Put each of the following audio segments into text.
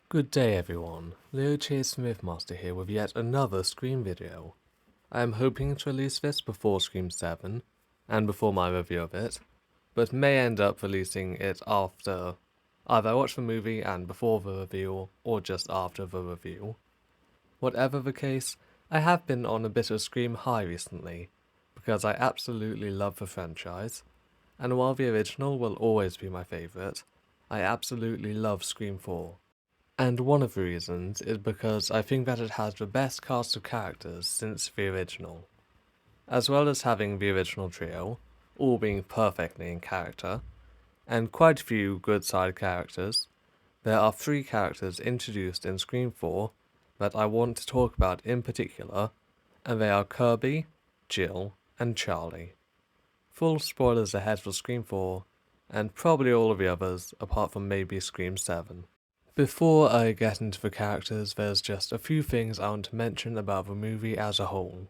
Good day everyone, Leo Chase Smithmaster here with yet another Scream video. I am hoping to release this before Scream 7, and before my review of it, but may end up releasing it after either I watch the movie and before the review, or just after the review. Whatever the case, I have been on a bit of Scream high recently, because I absolutely love the franchise, and while the original will always be my favourite, I absolutely love Scream 4. And one of the reasons is because I think that it has the best cast of characters since the original. As well as having the original trio, all being perfectly in character, and quite a few good side characters, there are three characters introduced in Scream 4 that I want to talk about in particular, and they are Kirby, Jill, and Charlie. Full spoilers ahead for Scream 4, and probably all of the others apart from maybe Scream 7. Before I get into the characters, there's just a few things I want to mention about the movie as a whole.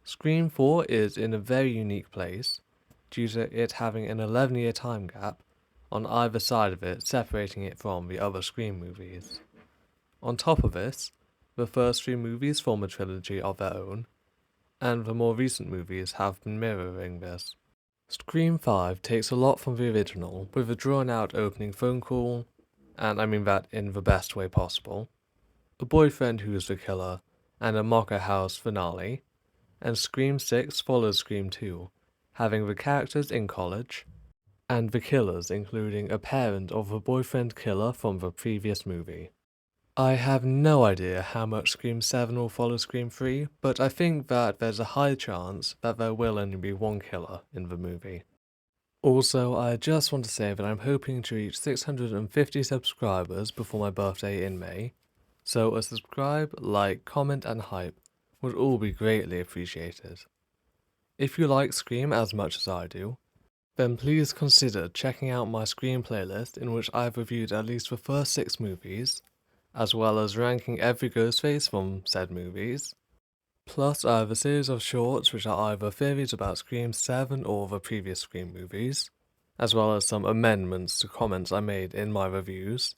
Scream 4 is in a very unique place, due to it having an 11-year time gap on either side of it, separating it from the other Scream movies. On top of this, the first three movies form a trilogy of their own, and the more recent movies have been mirroring this. Scream 5 takes a lot from the original, with a drawn-out opening phone call, and I mean that in the best way possible, a boyfriend who's the killer, and a Mocker House finale, and Scream 6 follows Scream 2, having the characters in college, and the killers including a parent of the boyfriend killer from the previous movie. I have no idea how much Scream 7 will follow Scream 3, but I think that there's a high chance that there will only be one killer in the movie. Also, I just want to say that I'm hoping to reach 650 subscribers before my birthday in May, so a subscribe, like, comment and hype would all be greatly appreciated. If you like Scream as much as I do, then please consider checking out my Scream playlist in which I've reviewed at least the first 6 movies, as well as ranking every Ghostface from said movies. Plus, I have a series of shorts which are either theories about Scream 7 or the previous Scream movies, as well as some amendments to comments I made in my reviews,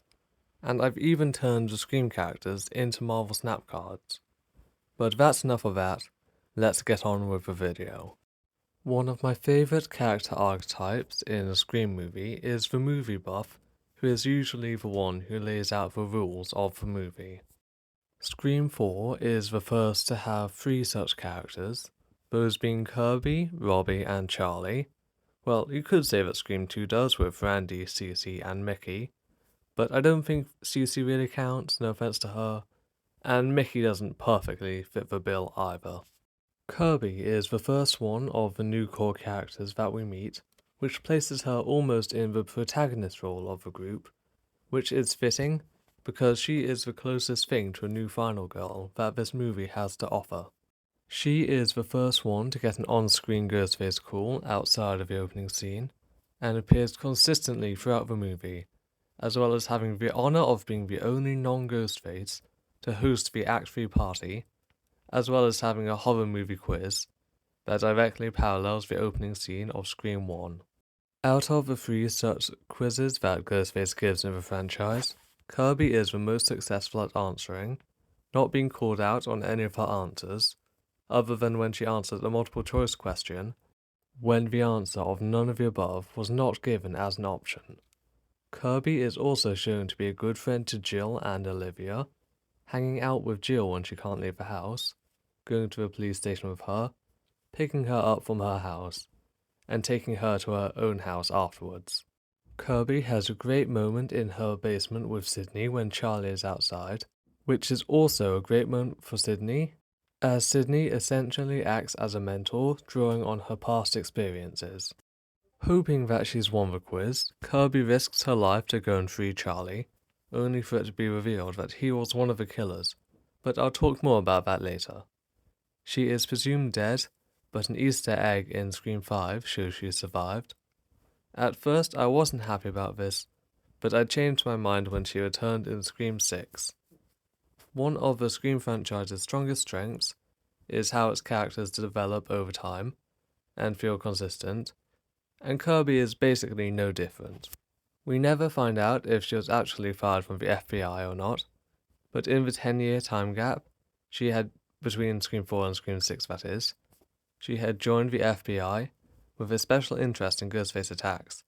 and I've even turned the Scream characters into Marvel Snap cards. But that's enough of that, let's get on with the video. One of my favourite character archetypes in a Scream movie is the movie buff, who is usually the one who lays out the rules of the movie. Scream 4 is the first to have 3 such characters, those being Kirby, Robbie, and Charlie. Well, you could say that Scream 2 does with Randy, Cece, and Mickey, but I don't think Cece really counts, no offense to her, and Mickey doesn't perfectly fit the bill either. Kirby is the first one of the new core characters that we meet, which places her almost in the protagonist role of the group, which is fitting, because she is the closest thing to a new final girl that this movie has to offer. She is the first one to get an on-screen Ghostface call outside of the opening scene, and appears consistently throughout the movie, as well as having the honour of being the only non-Ghostface to host the Act 3 party, as well as having a horror movie quiz that directly parallels the opening scene of Scream 1. Out of the 3 such quizzes that Ghostface gives in the franchise, Kirby is the most successful at answering, not being called out on any of her answers, other than when she answered a multiple choice question, when the answer of none of the above was not given as an option. Kirby is also shown to be a good friend to Jill and Olivia, hanging out with Jill when she can't leave the house, going to the police station with her, picking her up from her house, and taking her to her own house afterwards. Kirby has a great moment in her basement with Sydney when Charlie is outside, which is also a great moment for Sydney, as Sydney essentially acts as a mentor, drawing on her past experiences. Hoping that she's won the quiz, Kirby risks her life to go and free Charlie, only for it to be revealed that he was one of the killers, but I'll talk more about that later. She is presumed dead, but an Easter egg in Scream 5 shows she survived. At first I wasn't happy about this, but I changed my mind when she returned in Scream 6. One of the Scream franchise's strongest strengths is how its characters develop over time and feel consistent, and Kirby is basically no different. We never find out if she was actually fired from the FBI or not, but in the 10-year time gap she had between Scream 4 and Scream 6, that is, she had joined the FBI with a special interest in Ghostface attacks,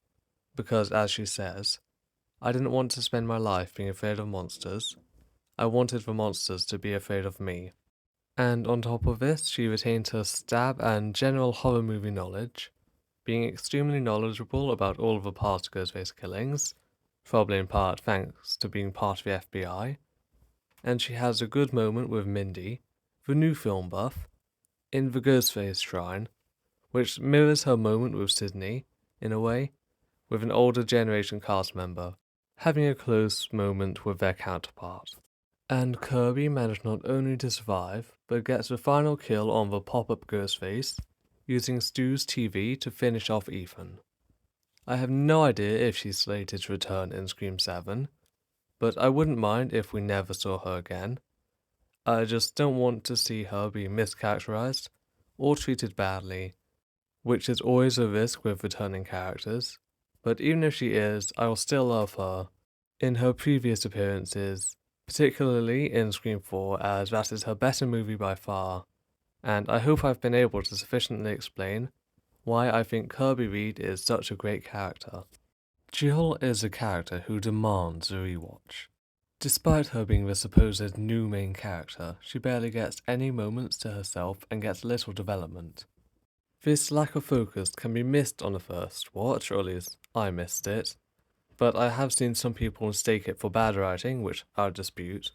because, as she says, I didn't want to spend my life being afraid of monsters. I wanted the monsters to be afraid of me. And on top of this, she retained her stab and general horror movie knowledge, being extremely knowledgeable about all of the past Ghostface killings, probably in part thanks to being part of the FBI, and she has a good moment with Mindy, the new film buff, in the Ghostface Shrine, which mirrors her moment with Sydney, in a way, with an older generation cast member having a close moment with their counterpart. And Kirby managed not only to survive, but gets the final kill on the pop-up Ghostface, using Stu's TV to finish off Ethan. I have no idea if she's slated to return in Scream 7, but I wouldn't mind if we never saw her again. I just don't want to see her be mischaracterized or treated badly, which is always a risk with returning characters, but even if she is, I will still love her in her previous appearances, particularly in Scream 4, as that is her better movie by far, and I hope I've been able to sufficiently explain why I think Kirby Reid is such a great character. Jill is a character who demands a rewatch. Despite her being the supposed new main character, she barely gets any moments to herself and gets little development. This lack of focus can be missed on the first watch, or at least I missed it, but I have seen some people mistake it for bad writing, which I'll dispute.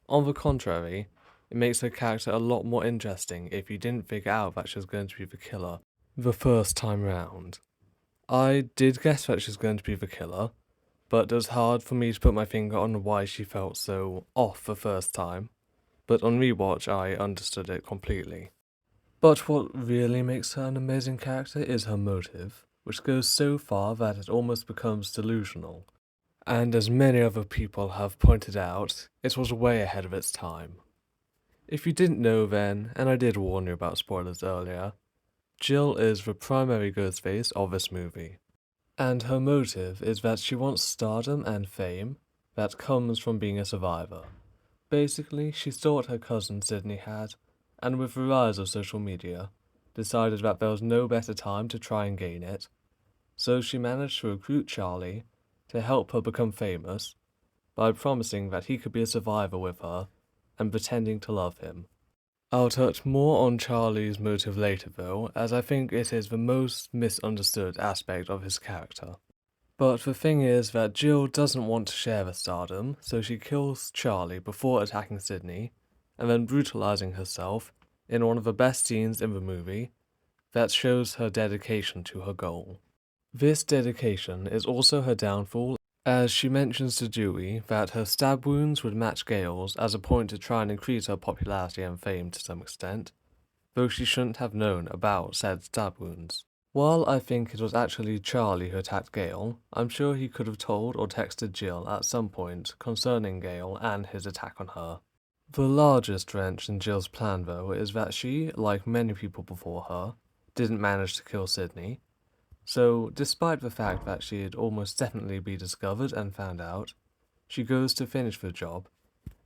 On the contrary, it makes her character a lot more interesting if you didn't figure out that she was going to be the killer the first time round. I did guess that she was going to be the killer, but it was hard for me to put my finger on why she felt so off the first time, but on rewatch I understood it completely. But what really makes her an amazing character is her motive, which goes so far that it almost becomes delusional. And as many other people have pointed out, it was way ahead of its time. If you didn't know then, and I did warn you about spoilers earlier, Jill is the primary Ghostface of this movie. And her motive is that she wants stardom and fame that comes from being a survivor. Basically, she saw what her cousin Sydney had, and with the rise of social media, decided that there was no better time to try and gain it. So she managed to recruit Charlie to help her become famous by promising that he could be a survivor with her and pretending to love him. I'll touch more on Charlie's motive later though, as I think it is the most misunderstood aspect of his character. But the thing is that Jill doesn't want to share the stardom, so she kills Charlie before attacking Sydney, and then brutalizing herself in one of the best scenes in the movie that shows her dedication to her goal. This dedication is also her downfall, as she mentions to Dewey that her stab wounds would match Gale's as a point to try and increase her popularity and fame to some extent, though she shouldn't have known about said stab wounds. While I think it was actually Charlie who attacked Gale, I'm sure he could have told or texted Jill at some point concerning Gale and his attack on her. The largest wrench in Jill's plan though is that she, like many people before her, didn't manage to kill Sydney. So, despite the fact that she'd almost definitely be discovered and found out, she goes to finish the job,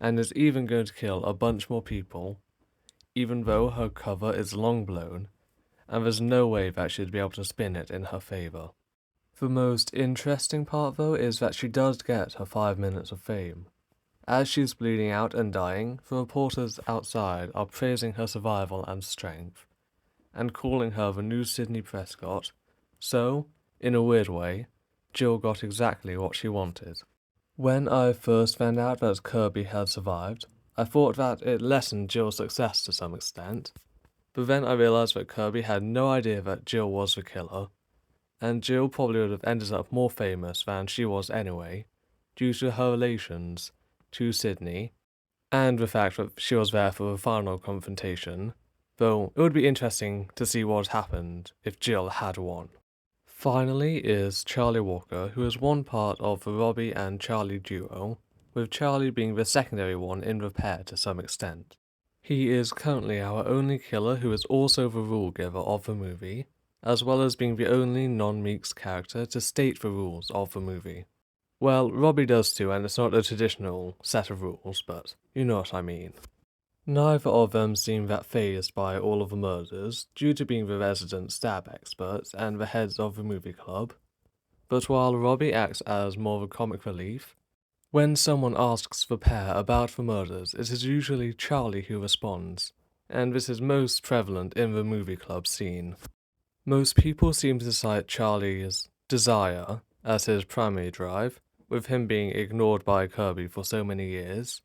and is even going to kill a bunch more people, even though her cover is long blown, and there's no way that she'd be able to spin it in her favour. The most interesting part though is that she does get her 5 minutes of fame. As she's bleeding out and dying, the reporters outside are praising her survival and strength, and calling her the new Sydney Prescott. So, in a weird way, Jill got exactly what she wanted. When I first found out that Kirby had survived, I thought that it lessened Jill's success to some extent, but then I realised that Kirby had no idea that Jill was the killer, and Jill probably would have ended up more famous than she was anyway, due to her relations to Sydney, and the fact that she was there for the final confrontation, though it would be interesting to see what happened if Jill had won. Finally is Charlie Walker, who is one part of the Robbie and Charlie duo, with Charlie being the secondary one in the pair to some extent. He is currently our only killer who is also the rule giver of the movie, as well as being the only non-Meeks character to state the rules of the movie. Well, Robbie does too, and it's not a traditional set of rules, but you know what I mean. Neither of them seem that fazed by all of the murders, due to being the resident stab experts and the heads of the movie club. But while Robbie acts as more of a comic relief, when someone asks the pair about the murders, it is usually Charlie who responds, and this is most prevalent in the movie club scene. Most people seem to cite Charlie's desire as his primary drive, with him being ignored by Kirby for so many years,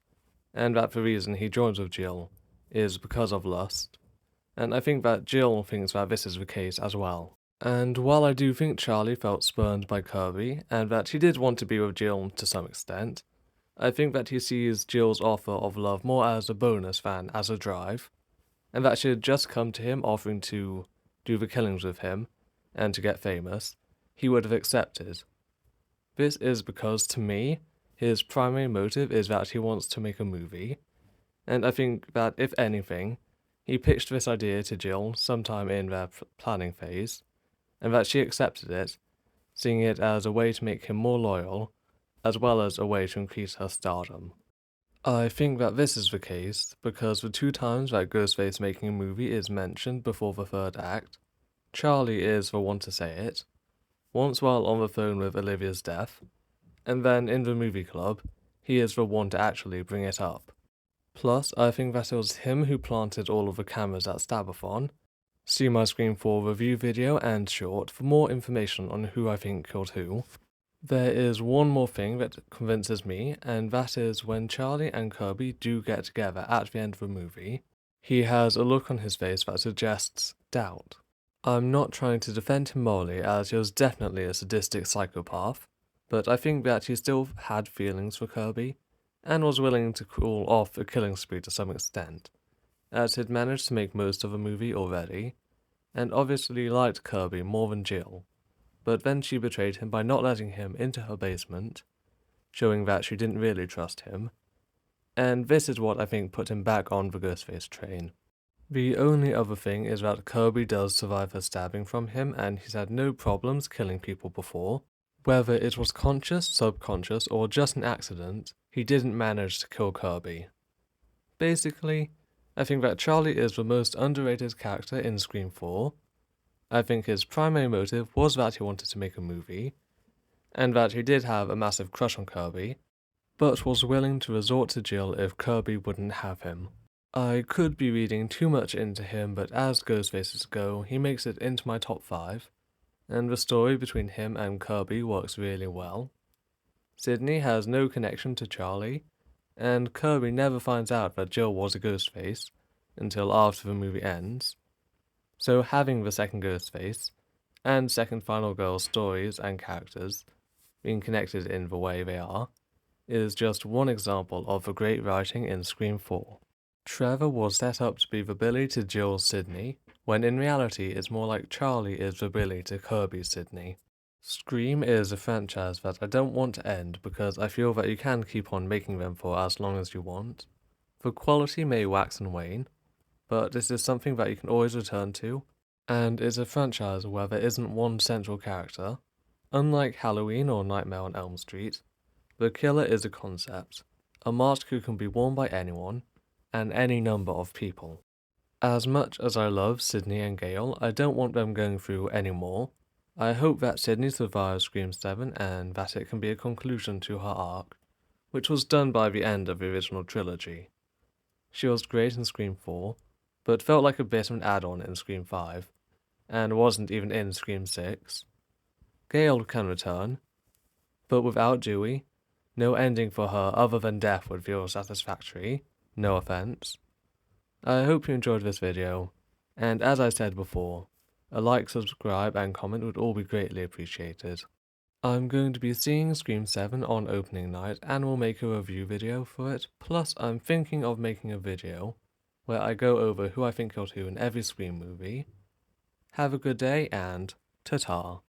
and that the reason he joins with Jill is because of lust, and I think that Jill thinks that this is the case as well. And while I do think Charlie felt spurned by Kirby, and that he did want to be with Jill to some extent, I think that he sees Jill's offer of love more as a bonus than as a drive, and that she had just come to him offering to do the killings with him, and to get famous, he would have accepted. This is because, to me, his primary motive is that he wants to make a movie, and I think that, if anything, he pitched this idea to Jill sometime in their planning phase, and that she accepted it, seeing it as a way to make him more loyal, as well as a way to increase her stardom. I think that this is the case because the 2 times that Ghostface making a movie is mentioned before the 3rd act, Charlie is the one to say it, once while on the phone with Olivia's death, and then in the movie club, he is the one to actually bring it up. Plus, I think that it was him who planted all of the cameras at Stabathon. See my Scream 4 review video and short for more information on who I think killed who. There is one more thing that convinces me, and that is when Charlie and Kirby do get together at the end of the movie, he has a look on his face that suggests doubt. I'm not trying to defend him morally, as he was definitely a sadistic psychopath, but I think that he still had feelings for Kirby, and was willing to call off a killing spree to some extent, as he'd managed to make most of the movie already, and obviously liked Kirby more than Jill. But then she betrayed him by not letting him into her basement, showing that she didn't really trust him, and this is what I think put him back on the Ghostface train. The only other thing is that Kirby does survive her stabbing from him, and he's had no problems killing people before. Whether it was conscious, subconscious, or just an accident, he didn't manage to kill Kirby. Basically, I think that Charlie is the most underrated character in Scream 4. I think his primary motive was that he wanted to make a movie, and that he did have a massive crush on Kirby, but was willing to resort to Jill if Kirby wouldn't have him. I could be reading too much into him, but as Ghostfaces go, he makes it into my top 5, and the story between him and Kirby works really well. Sydney has no connection to Charlie, and Kirby never finds out that Jill was a Ghostface until after the movie ends. So having the second Ghostface, and second Final Girl stories and characters being connected in the way they are, is just one example of the great writing in Scream 4. Trevor was set up to be the Billy to Jill's Sydney, when in reality it's more like Charlie is the Billy to Kirby's Sydney. Scream is a franchise that I don't want to end because I feel that you can keep on making them for as long as you want. The quality may wax and wane, but this is something that you can always return to, and is a franchise where there isn't one central character. Unlike Halloween or Nightmare on Elm Street, the killer is a concept, a mask who can be worn by anyone, and any number of people. As much as I love Sydney and Gale, I don't want them going through any more. I hope that Sydney survives Scream 7 and that it can be a conclusion to her arc, which was done by the end of the original trilogy. She was great in Scream 4, but felt like a bit of an add-on in Scream 5, and wasn't even in Scream 6. Gale can return, but without Dewey, no ending for her other than death would feel satisfactory, no offense. I hope you enjoyed this video, and as I said before, a like, subscribe, and comment would all be greatly appreciated. I'm going to be seeing Scream 7 on opening night and will make a review video for it, plus I'm thinking of making a video where I go over who I think killed who in every Scream movie. Have a good day and ta-ta.